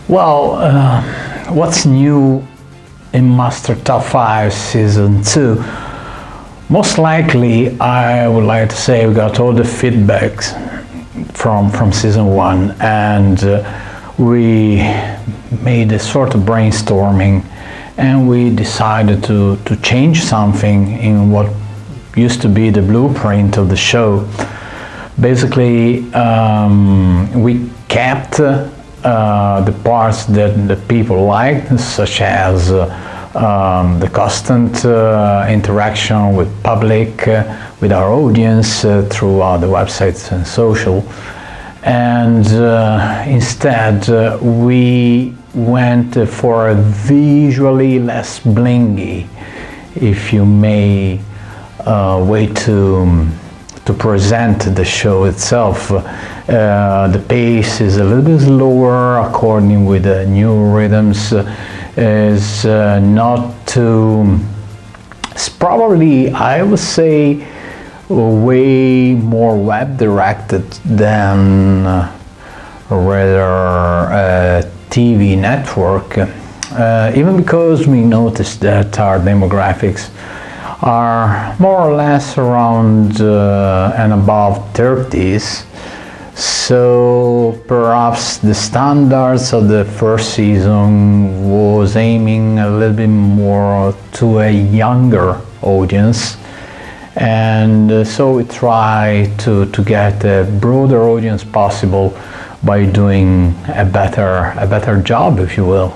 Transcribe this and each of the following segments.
Well, what's new in Master Top 5 Season 2? Most likely, I would like to say we got all the feedbacks from Season 1, and we made a sort of brainstorming, and we decided to change something in what used to be the blueprint of the show. Basically, we kept the parts that the people liked, such as the constant interaction with public, with our audience throughout the websites and social. And instead, we went for a visually less blingy, if you may, way to present the show itself. The pace is a little bit slower, according with the new rhythms. Is not too. It's probably, I would say, way more web directed than rather a TV network. Even because we noticed that our demographics are more or less around and above 30s, so perhaps the standards of the first season was aiming a little bit more to a younger audience, and so we try to get a broader audience possible by doing a better job, if you will.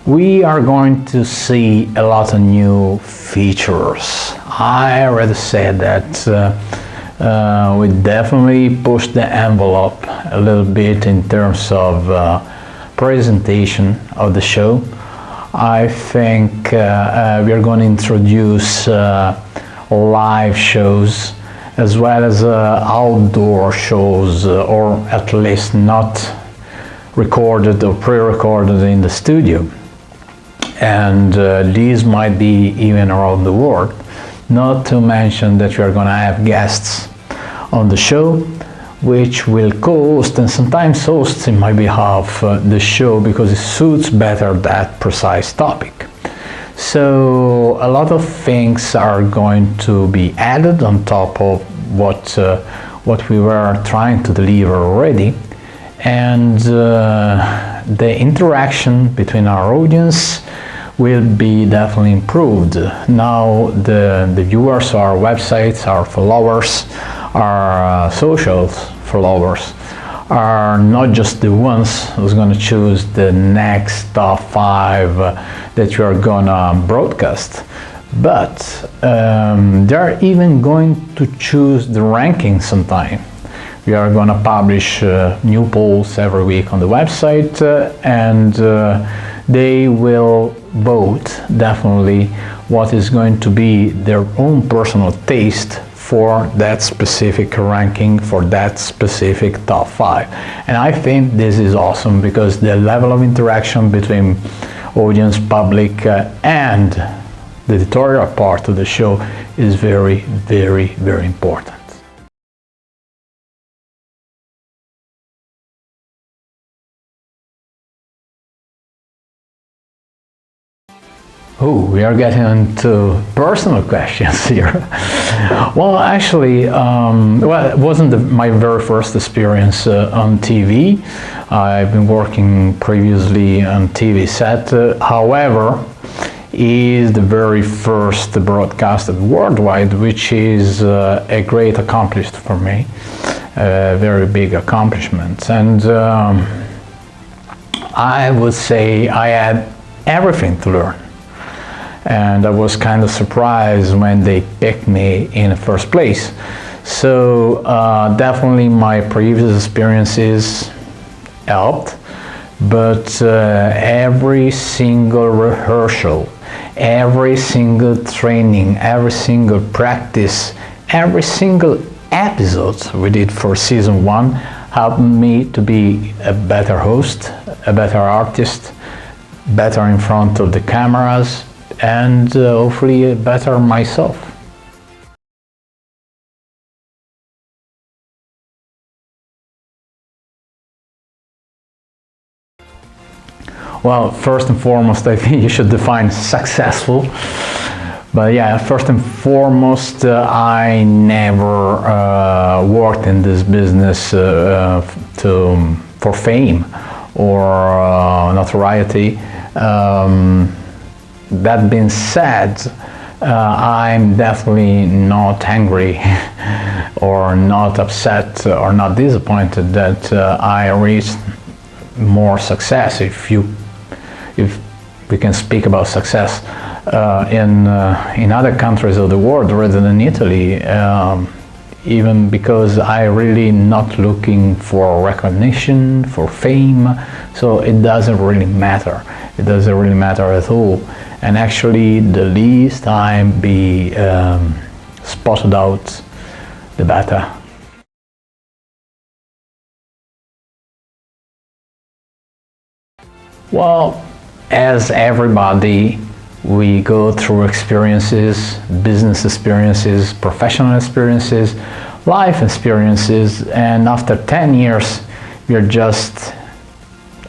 We are going to see a lot of new features. I already said that we definitely pushed the envelope a little bit in terms of presentation of the show. I think we are going to introduce live shows as well as outdoor shows, or at least not recorded or pre-recorded in the studio. And these might be even around the world. Not to mention that we are going to have guests on the show, which will co-host and sometimes host in my behalf the show, because it suits better that precise topic. So a lot of things are going to be added on top of what we were trying to deliver already, and the interaction between our audience will be definitely improved. Now the viewers, our websites, our followers, our social followers are not just the ones who's going to choose the next top 5 that you are going to broadcast, but they're even going to choose the ranking sometime. We are going to publish new polls every week on the website, and they will vote definitely what is going to be their own personal taste for that specific ranking, for that specific top 5. And I think this is awesome, because the level of interaction between audience, public, and the editorial part of the show is very, very, very important. Oh, we are getting into personal questions here. Well, actually, it wasn't my very first experience on TV. I've been working previously on TV set. However, is the very first broadcasted worldwide, which is a great accomplishment for me, a very big accomplishment. And I would say I had everything to learn. And I was kind of surprised when they picked me in the first place. So definitely my previous experiences helped, but every single rehearsal, every single training, every single practice, every single episode we did for season 1 helped me to be a better host, a better artist, better in front of the cameras, and hopefully better myself. Well, first and foremost, I think you should define successful. But yeah, first and foremost, I never worked in this business for fame or notoriety. That being said, I'm definitely not angry or not upset or not disappointed that I reached more success, if we can speak about success in other countries of the world rather than Italy, even because I really not looking for recognition, for fame, so it doesn't really matter. It doesn't really matter at all. And actually, the least I be spotted out, the better. Well, as everybody, we go through experiences, business experiences, professional experiences, life experiences, and after 10 years, we're just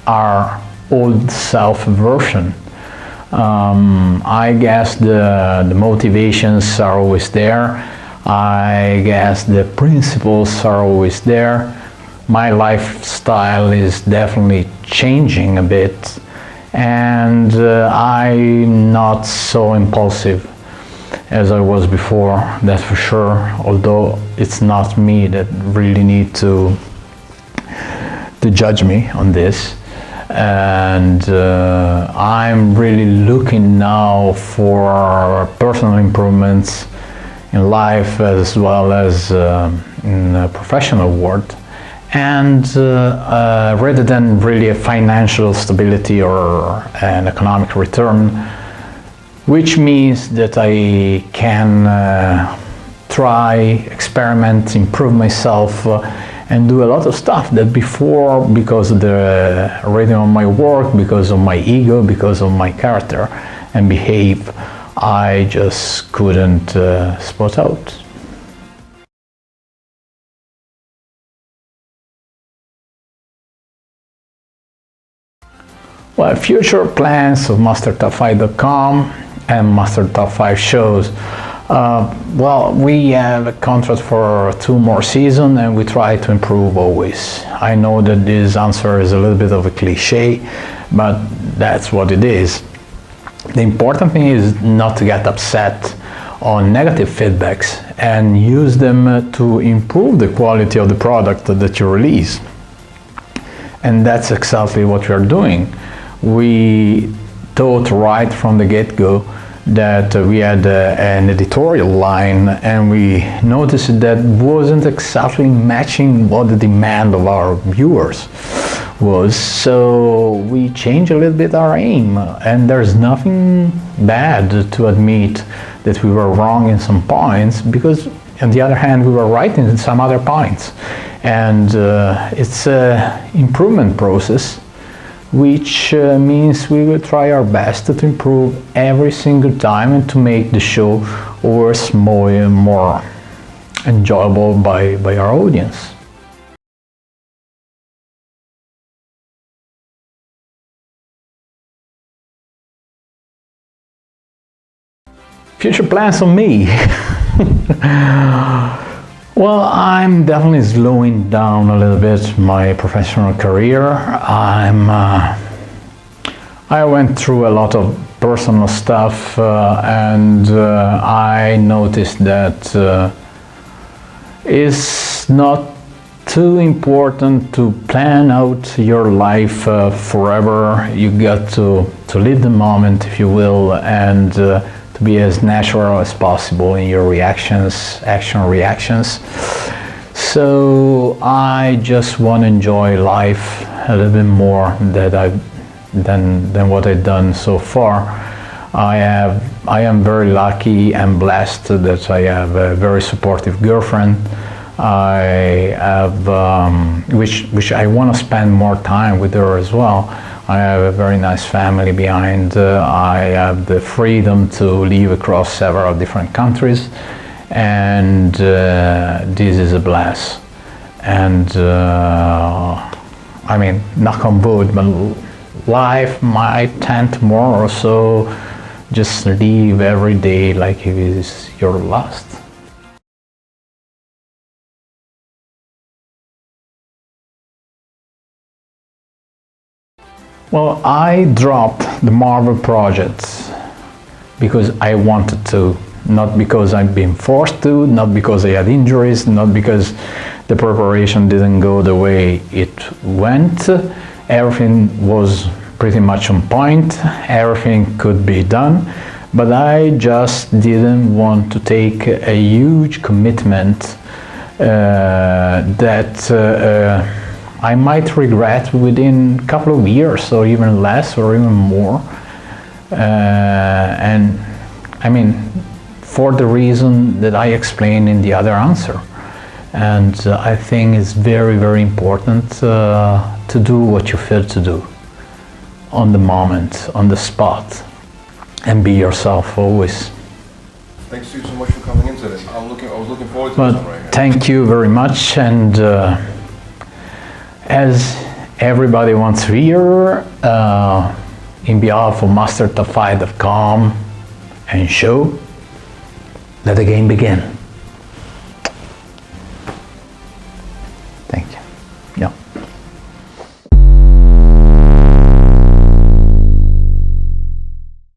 our old self version. I guess the motivations are always there. I guess the principles are always there. My lifestyle is definitely changing a bit, and I'm not so impulsive as I was before, that's for sure, although it's not me that really need to judge me on this. And I'm really looking now for personal improvements in life as well as in the professional world, and rather than really a financial stability or an economic return, which means that I can try, experiment, improve myself, and do a lot of stuff that before, because of the rhythm of my work, because of my ego, because of my character and behave, I just couldn't spot out. Well, future plans of MasterTop5.com and Master Top 5 shows. Well, we have a contract for 2 more seasons and we try to improve always. I know that this answer is a little bit of a cliche, but that's what it is. The important thing is not to get upset on negative feedbacks and use them to improve the quality of the product that you release. And that's exactly what we are doing. We thought right from the get-go that we had an editorial line, and we noticed that wasn't exactly matching what the demand of our viewers was. So we changed a little bit our aim, and there's nothing bad to admit that we were wrong in some points, because on the other hand we were right in some other points, and it's an improvement process, which means we will try our best to improve every single time and to make the show always more enjoyable by our audience. Future plans on me. Well, I'm definitely slowing down a little bit my professional career. I went through a lot of personal stuff and I noticed that it's not too important to plan out your life forever. You got to live the moment, if you will, and to be as natural as possible in your action reactions. So I just want to enjoy life a little bit more than what I've done so far. I am very lucky and blessed that I have a very supportive girlfriend. I have which I want to spend more time with her as well. I have a very nice family behind. I have the freedom to live across several different countries, and this is a blast. And I mean, knock on wood, but life might tend tomorrow, so just live every day like it is your last. Well, I dropped the Marvel projects because I wanted to, not because I've been forced to, not because I had injuries, not because the preparation didn't go the way it went. Everything was pretty much on point, everything could be done, but I just didn't want to take a huge commitment that I might regret within a couple of years, or even less, or even more. And I mean, for the reason that I explained in the other answer. And I think it's very, very important to do what you feel to do on the moment, on the spot, and be yourself always. Thanks to you so much for coming in today. I was looking forward to But this one right here. thank you very much, and as everybody wants to hear, in behalf of mastertop5.com and show, let the game begin.